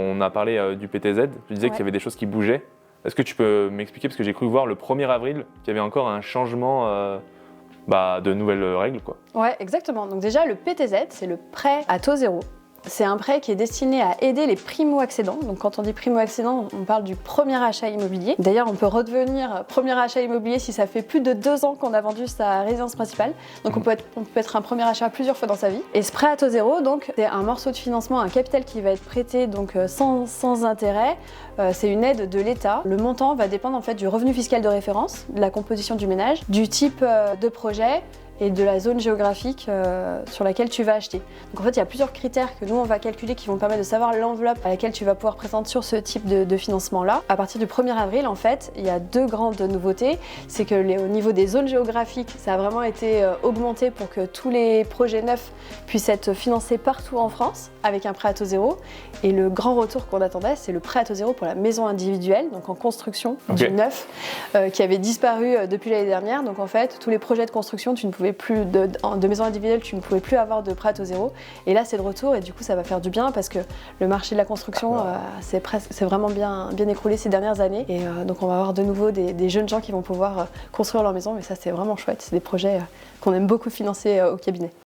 On a parlé du PTZ, tu disais qu'il y avait des choses qui bougeaient. Est-ce que tu peux m'expliquer, parce que j'ai cru voir le 1er avril qu'il y avait encore un changement de nouvelles règles, quoi. Ouais, exactement. Donc déjà, le PTZ, c'est le prêt à taux zéro. C'est un prêt qui est destiné à aider les primo-accédants. Donc quand on dit primo-accédant, on parle du premier achat immobilier. D'ailleurs, on peut redevenir premier achat immobilier si ça fait plus de 2 ans qu'on a vendu sa résidence principale. Donc on peut être un premier achat plusieurs fois dans sa vie. Et ce prêt à taux zéro, donc, c'est un morceau de financement, un capital qui va être prêté donc, sans intérêt. C'est une aide de l'État. Le montant va dépendre en fait du revenu fiscal de référence, de la composition du ménage, du type de projet, et de la zone géographique sur laquelle tu vas acheter. Donc en fait, il y a plusieurs critères que nous, on va calculer qui vont permettre de savoir l'enveloppe à laquelle tu vas pouvoir présenter sur ce type de financement-là. À partir du 1er avril, en fait, il y a 2 grandes nouveautés. C'est que au niveau des zones géographiques, ça a vraiment été augmenté pour que tous les projets neufs puissent être financés partout en France avec un prêt à taux zéro. Et le grand retour qu'on attendait, c'est le prêt à taux zéro pour la maison individuelle, donc en construction du neuf, qui avait disparu depuis l'année dernière. Donc en fait, tous les projets de construction, tu ne pouvais plus de maison individuelle, tu ne pouvais plus avoir de prêt à taux zéro. Et là, c'est de retour et du coup, ça va faire du bien parce que le marché de la construction c'est vraiment bien écroulé ces dernières années. Et donc, on va avoir de nouveau des jeunes gens qui vont pouvoir construire leur maison. Mais ça, c'est vraiment chouette. C'est des projets qu'on aime beaucoup financer au cabinet.